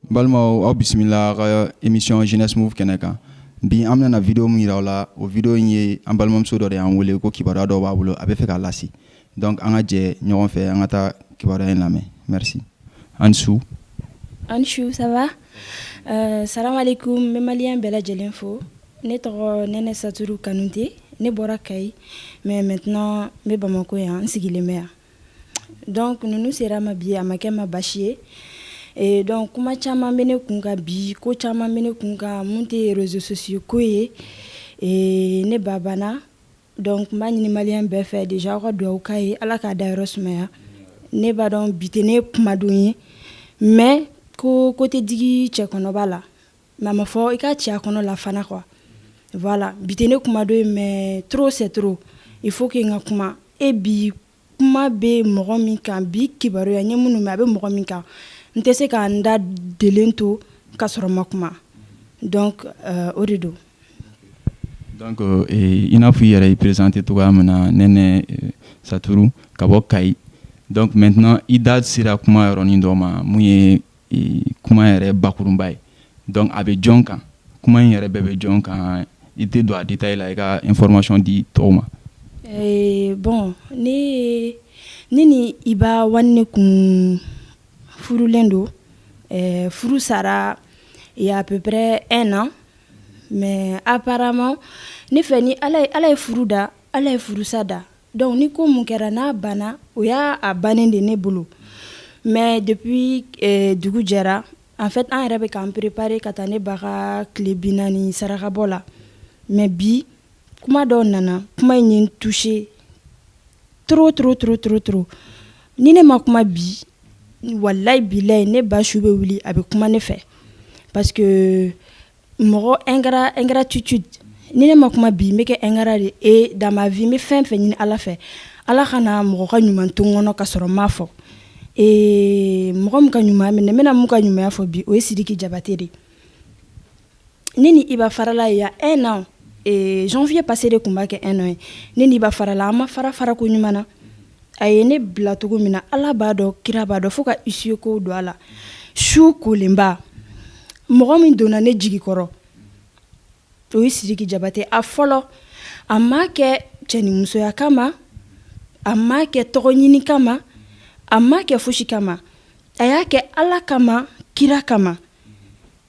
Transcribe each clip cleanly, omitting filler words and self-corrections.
Balma aw bisimila ka émission Jeunesse Move kɛnɛ kan. Bi an bɛna vidéo min yira aw la, o vidéo in ye an balimamuso dɔ de y'an wele ko kibaruya dɔ b'a bolo a bɛ fɛ k'a lasi. Donc an ka jɛ ɲɔgɔn fɛ an ka taa kibaruya in lamɛn. Merci. Ansu. Ansu, ça va? Salam alaikum, me malien bɛɛ lajɛlen fo. Ne tɔgɔ Nɛnɛ Saturu Kanute, ne bɔra Kayi, mais maintenant n bɛ Bamako yan, n sigilen bɛ yan. Donc ninnu sera ma bi a ma kɛ ma basi ye. Et donc kuma caman bɛ ne kun kan bi, ko caman bɛ ne kun kan mun tɛ réseaux sociaux ko ye. Et ne ba banna. Donc n b'a ɲini malien bɛɛ fɛ déjà aw ka dugawu k'a ye, Ala k'a dayɔrɔ sumaya. Ne b'a dɔn bi tɛ ne kumadon ye, mais ko tɛ digi cɛ kɔnɔ b'a la. Mais a ma fɔ i ka cɛ a kɔnɔ la fana quoi. Voilà, bi tɛ ne kumadon ye mais trop c'est trop. Il faut que n ka kuma. Et bi kuma bɛ mɔgɔ min kan bi kibaruya n ye minnu mɛn a bɛ mɔgɔ min kan. N tɛ se ka n da delen to ka sɔrɔ ma kuma. Donc o de don. Donc i n'a fɔ i yɛrɛ i présenté cogoya min na Nɛnɛ Saturu ka bɔ Kayi. Donc maintenant i da sera kuma yɔrɔnin dɔ ma mun ye kuma yɛrɛ bakurunba ye. Donc a bɛ jɔn kan? Kuma in yɛrɛ bɛɛ bɛ jɔn kan? I tɛ don a détail la i ka information di tɔw ma. Bon ne ni Iba Wanne kun furulen don. Furu sara il y a à peu près 1 an. Mais apparemment ne fɛ ni ala ye furu da, ala ye furusa da. Donc ni ko mun kɛra n'a banna o y'a bannen de ne bolo. Mais depuis dugu jɛra, en fait an yɛrɛ bɛ k'an préparer ka taa ne ba ka tile 40 sarakabɔ la. Mais bi kuma dɔw nana, kuma in ye n touché trop. Ni ne ma kuma bi, wallahi bilahi ne ba su bɛ wuli a bɛ kuma ne fɛ. Parce que mɔgɔ ingratitude, ni ne ma kuma bi n bɛ kɛ ingrat de. Et dans ma vie n bɛ fɛn fɛn ɲini Ala fɛ, Ala kana mɔgɔ ka ɲuman to n kɔnɔ ka sɔrɔ n m'a fɔ. Et mɔgɔ min ka ɲuman minɛ, n bɛna mun ka ɲumanya fɔ bi o ye Sidiki Jabate de. Ne ni Iba farala il y a 1 an. Et janvier passé de kun b'a kɛ 1 an ye. Ne ni Iba farala an ma fara ko ɲuman na. A ye ne bila cogo min na Ala b'a dɔn kira b'a dɔn fo ka issue ko don a la. Su kolenba mɔgɔ min donna ne jigi kɔrɔ o ye Sidiki Jabate. A fɔlɔ a ma kɛ cɛnimusoya kama, a ma kɛ tɔgɔ ɲini kama, a ma kɛ fosi kama, a y'a kɛ Ala kama, kira kama.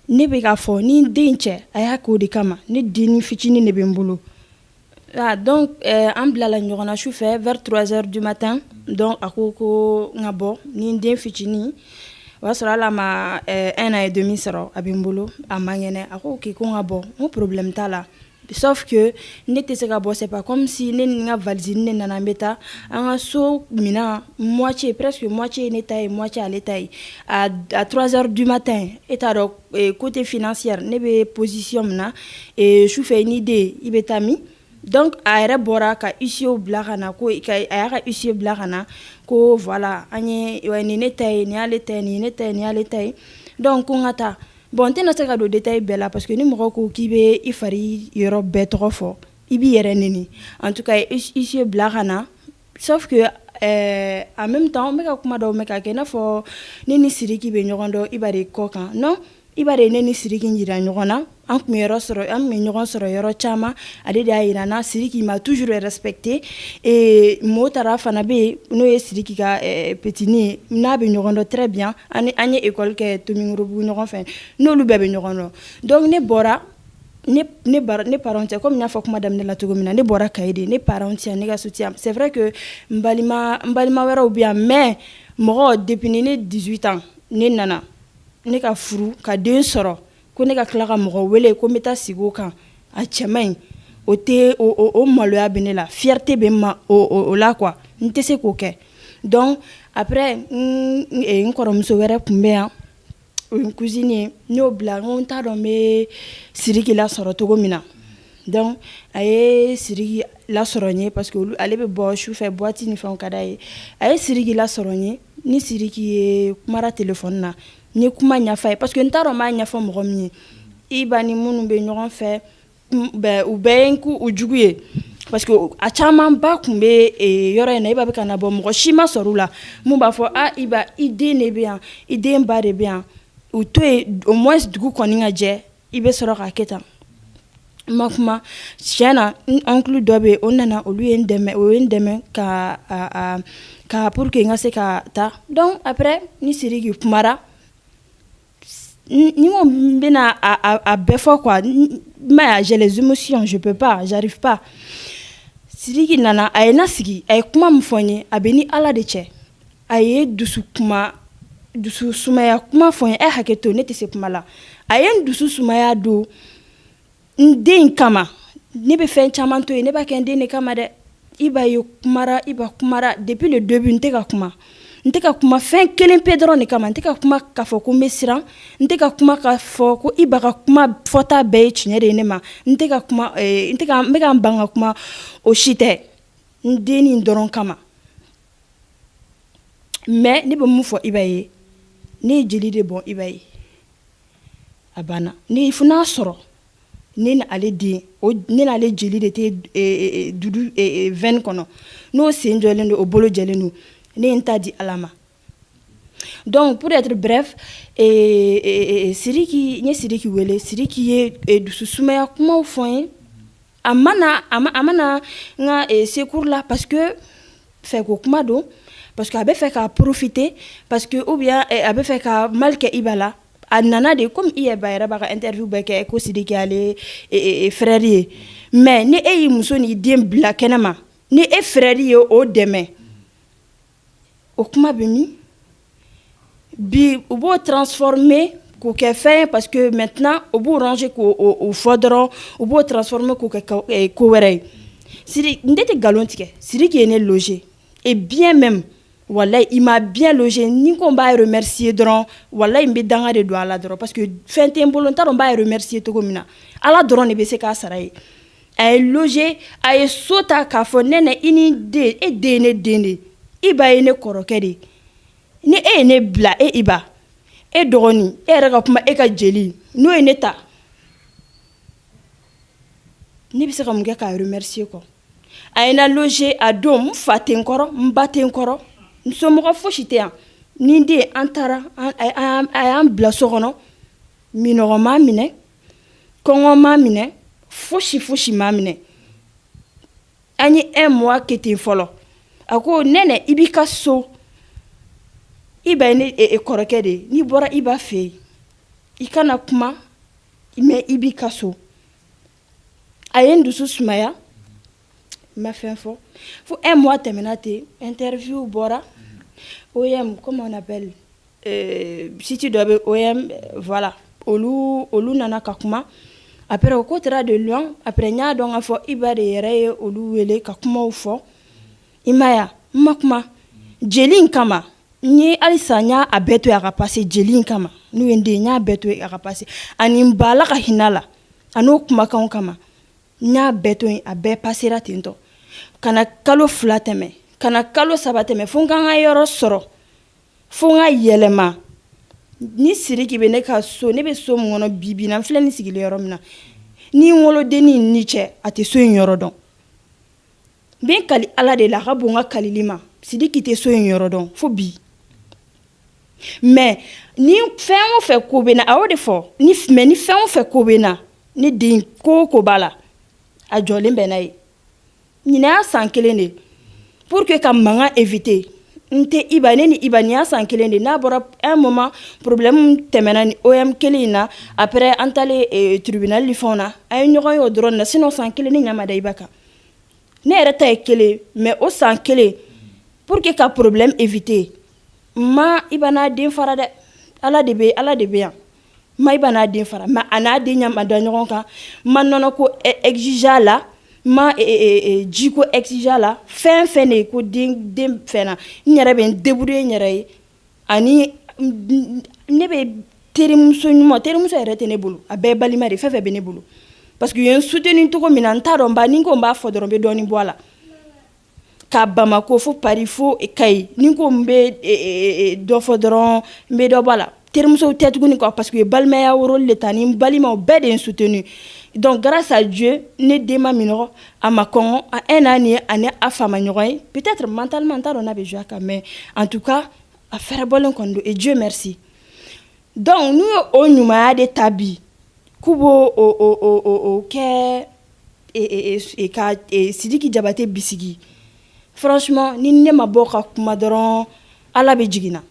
Ne bɛ k'a fɔ ni den cɛ a y'a k'o de kama, ne den fitinin de bɛ n bolo. Donc an bilala ɲɔgɔn na su fɛ vers 3h du matin. Donc a ko n ka bɔ ni den fitinin. O y'a sɔrɔ ala ma 1 an et demi sɔrɔ a bɛ n bolo, a ma ŋɛnɛ. A ko ok ko n ka bɔ, n ko problème t'a la. Sauf que ne tɛ se ka bɔ, c'est pas comme si ne ni n ka valise ne nana n bɛ taa an ka so minɛn moitié, presque moitié ye ne ta ye, moitié ale ta ye. À 3h du matin e t'a dɔn côté financière ne bɛ position min na, su fɛ ni den i bɛ taa min. Donc a yɛrɛ bɔra ka huissier bila ka na, ko a y'a ka huissier bila ka na ko voilà an ye nin ne ta ye, nin y'ale ta ye, nin ne ta ye, nin y'ale ta ye. Donc ko n ka taa. Bon n tɛna se ka don détail bɛɛ la parce que ni mɔgɔ ko k'i bɛ i fari yɔrɔ bɛɛ tɔgɔ fɔ i b'i yɛrɛ neni. En tout cas huissier bila ka na. Sauf que en même temps n bɛ ka kuma dɔw mɛn ka kɛ i n'a fɔ ne ni Sidiki bɛ ɲɔgɔn dɔn Iba de kɔ kan. Non, Iba de ne ni Sidiki jira ɲɔgɔn na. An tun bɛ ɲɔgɔn sɔrɔ yɔrɔ caman. Ale de y'a yira n na. Sidiki m'a toujours respecté. Et mɔɔ taara fana bɛ yen n'o ye Sidiki ka petini ye, n'a bɛ ɲɔgɔn dɔn très bien. An ye école kɛ Tomingorobugu ɲɔgɔn fɛ. N'olu bɛɛ bɛ ɲɔgɔn dɔn. Donc ne bɔra ne parents cɛ, comme n y'a fɔ kuma daminɛ la cogo min na, ne bɔra Kayi de. Ne parents cɛ, ne ka soutien. C'est vrai que n balima wɛrɛw bɛ yan, mais mɔgɔ depuis ne 18 ans ne nana ne ka furu ka den sɔrɔ ko ne ka tila ka mɔgɔ wele ko n bɛ taa sigi o kan, a cɛ man ɲi. O tɛ o maloya bɛ ne la, fierté bɛ n ma o la quoi. N tɛ se k'o kɛ. Donc après n kɔrɔmuso wɛrɛ tun bɛ yan, o ye n cousine ye. N y'o bila n ko n t'a dɔn n bɛ Sidiki lasɔrɔ cogo min na. Donc a ye Sidiki lasɔrɔ n ye parce que ale bɛ bɔ su fɛ boîte ni fɛnw ka d'a ye. A ye Sidiki lasɔrɔ n ye, ni Sidiki ye kumara téléphone na. N ye kuma ɲɛf'a ye parce que n t'a dɔn n b'a ɲɛfɔ mɔgɔ min ye. Iba ni minnu bɛ ɲɔgɔn fɛ u bɛɛ ye n ku u jugu ye. Parce que a caman ba tun bɛ yɔrɔ in na, Iba bɛ ka na bɔ, mɔgɔ si ma sɔrɔ u la mun b'a fɔ Iba i den de bɛ yan, i den ba de bɛ yan. ou to au moins dugu kɔni ka jɛ i bɛ sɔrɔ k'a kɛ tan ma kuma tiɲɛ na oncle dɔ bɛ yen o nana olu ye n dɛmɛ ka pour que n ka se ka taa donc après ni Sidiki kumara ni ko n bɛna a bɛɛ fɔ quoi mais j'ai les émotions je peux pas j'arrive pas Sidiki nana a ye na sigi a ye kuma min fɔ n ye a bɛ ni Ala de cɛ a ye dusu sumaya kuma fɔ n ye hakɛ to ne tɛ se kuma la a ye n dusu sumaya don n den kama ne bɛ fɛn caman to yen ne b'a kɛ n den de kama dɛ Iba ye kumara depuis le début n tɛ ka kuma fɛn kelen pe dɔrɔn de kama n tɛ ka kuma k'a fɔ ko n bɛ siran n tɛ ka kuma k'a fɔ ko Iba ka kuma fɔta bɛɛ ye tiɲɛ de ye ne ma n bɛ ka n ban ka kuma o si tɛ n den nin dɔrɔn kama mais ne bɛ mun fɔ Iba ye ne ye jeli de bɔn Iba ye a banna ne fo n'a sɔrɔ ne n'ale den ne n'ale jeli de tɛ dudu veine kɔnɔ n'o sen jɔlen don o bolo jɛlen don ne n ta di Ala ma donc pour être bref Sidiki n ye Sidiki wele Sidiki ye dusu sumaya kumaw fɔ n ye a mana n ka secours la parce que fɛko kuma don parce que a bɛ fɛ ka profiter parce que ou bien a bɛ fɛ ka mal kɛ Iba la a nana de comme i yɛrɛ b'a ka interview bɛɛ kɛ ko Sidiki ale frère ye mais ni e y'i muso n'i den bila kɛnɛ ma ni e frère ye o dɛmɛ o kuma bɛ min bi u b'o transformer k'o kɛ fɛn ye parce que maintenant u b'o ranger k'o fɔ dɔrɔn u b'o transformer k'o kɛ ko wɛrɛ ye Sidiki n tɛ nkalon tigɛ Sidiki ye ne loger et bien même wallahi il m'a bien logé ni ko n b'a remercier dɔrɔn wallahi n bɛ danga de don a la dɔrɔn parce que fɛn tɛ n bolo n t'a dɔn n b'a remercier cogo min na Ala dɔrɔn de bɛ se k'a sara ye a ye loger a ye so ta k'a fɔ nɛnɛ i ni den e den ye ne den de Iba ye ne kɔrɔkɛ de ni e ye ne bila Iba e dɔgɔnin e yɛrɛ ka kuma e ka jeli n'o ye ne ta ne bɛ se ka mun kɛ k'a remercier kɔ a ye na loger a don n fa tɛ n kɔrɔ n ba tɛ n kɔrɔ n somɔgɔ fosi tɛ yan ni den an taara a y'an bila so kɔnɔ minɔgɔ m'a minɛ kɔngɔ m'a minɛ fosi m'a minɛ an ye 1 mois kɛ ten fɔlɔ a ko nɛnɛ i b'i ka so Iba ye ne kɔrɔkɛ de ye n'i bɔra Iba fɛ yen i kana kuma mais i b'i ka so a ye n dusu sumaya n ma fɛn fɔ fo 1 mois tɛmɛna ten interview bɔra OM comment on appelle site dɔ bɛ OM voilà olu nana ka kuma après o ko taara de loin après n y'a dɔn k'a fɔ Iba de yɛrɛ ye olu wele ka kumaw fɔ i ma ye n ma kuma jeli in kama n ye halisa n y'a bɛɛ to yen a ka passer jeli in kama n'o ye n den n y'a bɛɛ to yen a ka passer ani n ba Ala ka hinɛ la a n'o kumakanw kama n y'a bɛɛ to yen a bɛɛ passera ten tɔ kana kalo 2 tɛmɛ kana kalo 3 tɛmɛ fo n ka n ka yɔrɔ sɔrɔ fo n ka yɛlɛma ni Sidiki bɛ ne ka so ne bɛ so min kɔnɔ bi na n filɛ nin sigilen yɔrɔ min na ni n wolodenni ni cɛ a tɛ so in yɔrɔ dɔn n bɛ n kali Ala de la a ka bon n ka kalili ma Sidiki tɛ so in yɔrɔ dɔn fo bi mais ni fɛn o fɛn ko bɛ na a y'o de fɔ mais ni fɛn o fɛn ko bɛ na ne den ko o ko b'a la a jɔlen bɛ n'a ye ɲinɛ y'a san 1 de pour que ka mankan éviter n tɛ Iba ne ni Iba nin y'a san 1 de n'a bɔra un moment problème tɛmɛna ni OM kelen in na après an taalen tribunal ni fɛnw na a ye ɲɔgɔn ye o dɔrɔn na sinon san 1 ne ɲɛ ma da Iba kan ne yɛrɛ ta ye 1 mais o san 1 pour que ka problème éviter ma Iba n'a den fara dɛ Ala de bɛ yan ma Iba n'a den fara mais a n'a den ɲɛ ma da ɲɔgɔn kan ma nɔnɔ ko exiger la ma jiko exiger la fɛn de ko den fɛn na n yɛrɛ bɛ n débrouiller n yɛrɛ ye ani ne bɛ terimuso yɛrɛ tɛ ne bolo a bɛɛ balima de fɛn bɛ ne bolo parce que u ye n soutenir cogo min na n t'a dɔn ni ko n b'a fɔ dɔrɔn n bɛ dɔɔnin bɔ a la ka Bamako fo Paris fo Kayi ni ko n bɛ dɔ fɔ dɔrɔn n bɛ dɔ bɔ a la terimusow tɛ tuguni quoi parce que balimaya rôle de ta ni balimaw bɛɛ de ye n soutenir donc grâce à Dieu ne den ma minɔgɔ a ma kɔngɔ a un an ye ani a fa ma ɲɔgɔn ye peut-être mentalement n t'a dɔn n'a bɛ jouer a kan mais en tout cas a fɛrɛbɔlen kɔni don et Dieu merci donc nous o ɲumanya de tabi kubo o kɛ ka Sidiki Diabaté bisigi franchement ni ne ma bɔ ka kuma dɔrɔn Ala bɛ jigina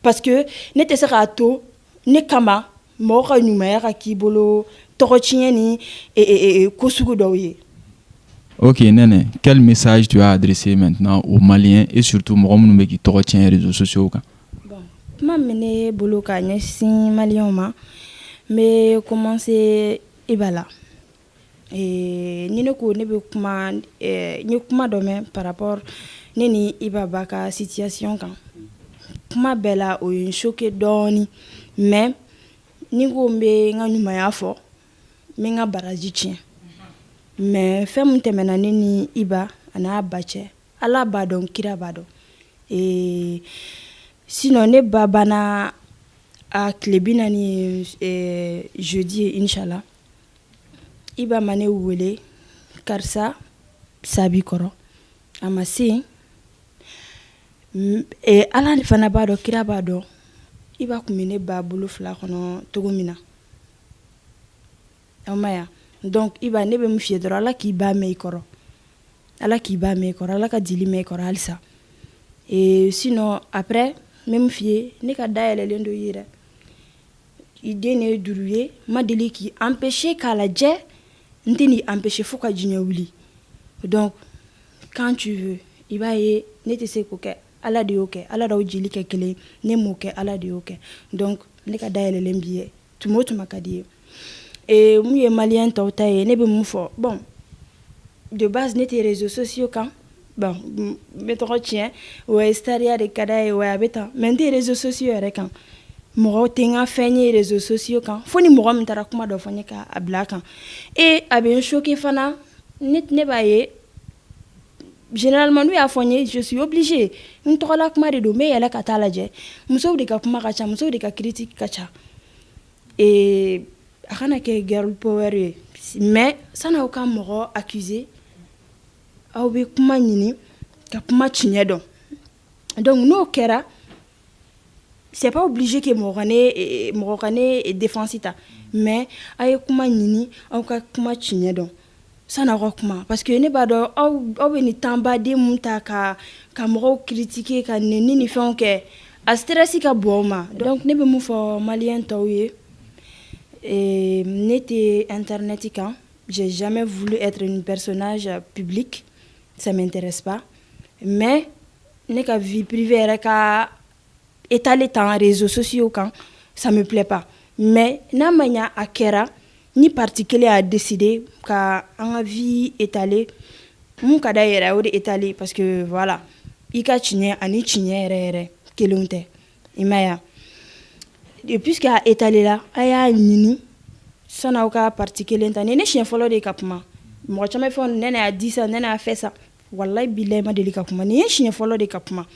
parce que ne tɛ se k'a to ne kama mɔgɔ ka ɲumanya ka k'i bolo tɔgɔtiɲɛ ni ko sugu dɔw ye. Ok, Nene, quel message tu as adressé maintenant aux Maliens et surtout aux gens qui sont sur les réseaux sociaux? Bon, kuma min ne bolo ka ɲɛsin Maliens ma, mais commencer Ibala. Ni ne ko ne bɛ kuma n ye kuma dɔ mɛn par rapport ne ni Iba ba ka situation kan. Kuma bɛɛ la o ye n choqué dɔɔni, mais ni ko n bɛ n ka ɲumanya fɔ n bɛ n ka baraji tiɲɛ. Mais fɛn mun tɛmɛna ne ni Iba a n'a ba cɛ Ala b'a dɔn kira b'a dɔn. Sinon ne ba banna a tile 40 ye jeudi ye inchallah. Iba ma ne wele karisa sabi kɔrɔ a ma se yen. Ala fana b'a dɔn kira b'a dɔn Iba kun bɛ ne ba bolo fila kɔnɔ cogo min na. Aw ma ya donc Iba ne bɛ mun f'i ye dɔrɔn Ala k'i ba mɛn i kɔrɔ, Ala k'i ba mɛn i kɔrɔ, Ala ka dili mɛn i kɔrɔ halisa. Sinon après n bɛ mun f'i ye ne ka dayɛlɛlen dɔ i ye dɛ. I den ne ye 5 ye ma deli k'i empêcher k'a lajɛ n tɛ n'i empêcher fo ka diɲɛ wuli. Donc quand tu veux i b'a ye ne tɛ se k'o kɛ Ala de y'o kɛ, Ala d'aw jeli kɛ kelen ne m'o kɛ Ala de y'o kɛ. Donc ne ka dayɛlɛlen b'i ye tuma o tuma ka di ye. Mun ye Malien tɔw ta ye ne bɛ mun fɔ bon de base ne tɛ réseaux sociaux kan bon n bɛ tɔgɔ tiɲɛ wa stariya de ka d'a ye wa a bɛ tan mais n tɛ réseaux sociaux yɛrɛ kan. Mɔgɔw tɛ n ka fɛn ye réseaux sociaux kan fo ni mɔgɔ min taara kuma dɔ fɔ n ye k'a bila a kan. Et a bɛ n choqué fana ne b'a ye généralement n'u y'a fɔ n ye je suis obligée n tɔgɔla kuma de don n bɛ yɛlɛ ka taa lajɛ musow de ka kuma ka ca musow de ka critique ka ca. A kana kɛ girl power ye mais san'aw ka mɔgɔ accuser aw bɛ kuma ɲini ka kuma tiɲɛ dɔn. Donc n'o kɛra c'est pas obligé que mɔgɔ ka ne défense ta mais a ye kuma ɲini aw ka kuma tiɲɛ dɔn san'aw ka kuma parce que ne b'a dɔn aw bɛ nin temps baden mun ta ka mɔgɔw critiquer ka nɛni ni fɛnw kɛ a stress ka bon aw ma. Donc ne bɛ mun fɔ Malien tɔw ye ne tɛ internet kan, j'ai jamais voulu être une personnage public, ça m'intéresse pas, mais ne ka vie privée yɛrɛ ka étaler tan réseaux sociaux kan ça me plaît pas. Mais n'a ma ɲa a kɛra ni parti kelen a décidé ka an ka vie étaler mun ka d'a yɛrɛ o de étaler parce que voilà i ka tiɲɛ ani tiɲɛ yɛrɛ yɛrɛ kelenw tɛ i ma ya. Et puisque a étalé la a y'a ɲini san'aw ka parti kelen ta ni ne siɲɛ fɔlɔ de ka kuma mɔgɔ caman fɔ Nɛnɛ a dit ça Nɛnɛ a fait ça wallahi billahi ma deli ka kuma ni ye siɲɛ fɔlɔ de ka kuma.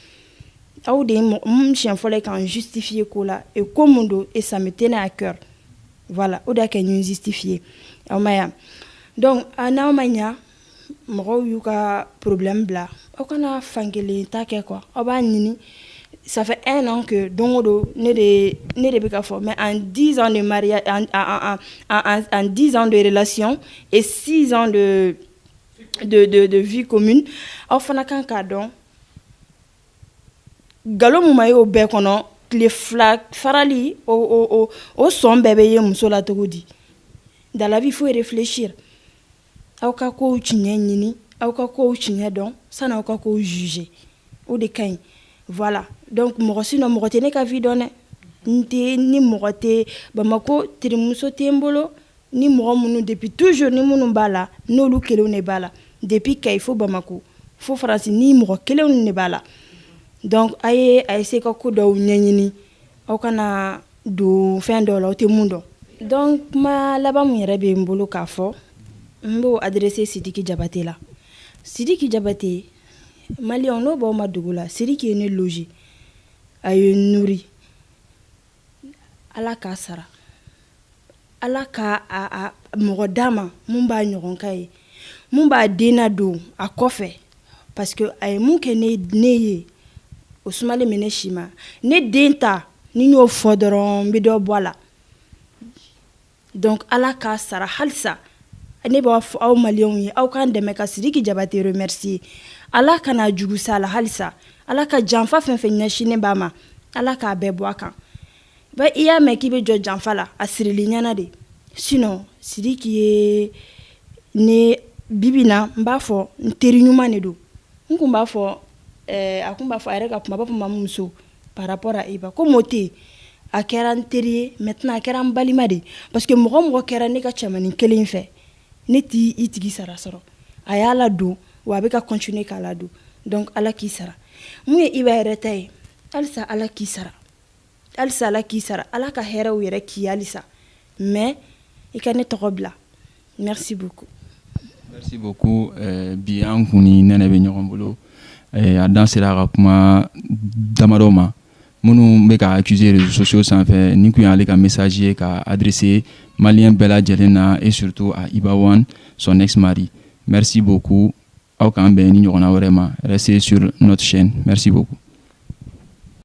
Aw de mun siɲɛ fɔlɔ k'an justifier ko la et ko mun don et ça me tenait à cœur voilà o de y'a kɛ n justifier aw ma ya. Donc n'aw ma ɲa mɔgɔw y'u ka problème bila aw kana fankelen ta kɛ quoi aw b'a ɲini. Ça fait 1 an que dongo ne de bɛ ka fɔ mais en 10 ans de mariage en 10 ans de relation et 6 ans de vie commune aw fana kan k'a dɔn galon mun ma ye o bɛɛ kɔnɔ tile 2 farali o sɔn bɛɛ bɛ ye muso la cogo di. Dans la vie il faut réfléchir aw ka kow tiɲɛ ɲini aw ka kow tiɲɛ dɔn san'aw ka kow juger o de ka ɲi. Voilà donc mɔgɔ sinon mɔgɔ tɛ ne ka vie dɔn dɛ n tɛ ni mɔgɔ tɛ Bamako terimuso tɛ n bolo ni mɔgɔ minnu depuis toujours ni minnu b'a la n'olu kelenw de b'a la depuis Kayi fo Bamako fo Faransi ni mɔgɔ kelenw de b'a la. Donc a ye a essayer ka ko dɔw ɲɛɲini aw kana don fɛn dɔw la aw tɛ mun dɔn. Donc kuma laban mun yɛrɛ bɛ n bolo k'a fɔ n b'o adresser Sidiki Diabaté la. Sidiki Diabaté Malien n'o b'aw ma dugu la Sidiki ye ne loger a ye n nourrir Ala k'a sara Ala ka mɔgɔ d'a ma mun b'a ɲɔgɔn ka ye mun b'a den nadon a kɔfɛ parce que a ye mun kɛ ne ye o sumalen bɛ ne si ma ne den ta ni y'o fɔ dɔrɔn n bɛ dɔ bɔ a la donc ala k'a sara halisa ne b'a fɔ aw maliyɛnw ye aw k'an dɛmɛ ka Sidiki Jabate remercier ala kana jugu sa la halisa ala ka janfa fɛn fɛn ɲɛsinnen b'a ma ala k'a bɛɛ bɔ a kan ba i y'a mɛn k'i bɛ jɔ janfa la a sirili ɲɛna de sinon Sidiki ye ne bibi na n b'a fɔ n teri ɲuman de don n kun b'a fɔ a kun b'a fɔ a yɛrɛ ka kuma b'a fɔ mamuso par rapport à Iba ko mo tɛ a kɛra n teri ye maintenant a kɛra n balima de parce que mɔgɔ mɔgɔ kɛra ne ka cɛmanin kelen fɛ ne t'i i tigi sara sɔrɔ a y'a la don wa a bɛ ka continuer k'a la don donc ala k'i sara mun ye Iba yɛrɛ ta ye halisa ala k'i sara halisa ala k'i sara ala ka hɛrɛw yɛrɛ k'i ye halisa mais i ka ne tɔgɔ bila merci beaucoup. Merci beaucoup. Bi an kun ni Nɛnɛ bɛ ɲɔgɔn bolo a dan sera ka kuma damadɔ ma minnu bɛ ka accuser réseaux sociaux sanfɛ ni kun y'ale ka message ye ka adresser malien bɛɛ lajɛlen na et surtout à Iba One son ex-mari. Merci beaucoup. Aw k'an bɛn ni ɲɔgɔnna wɛrɛ ma. Restez sur notre chaîne. Merci beaucoup.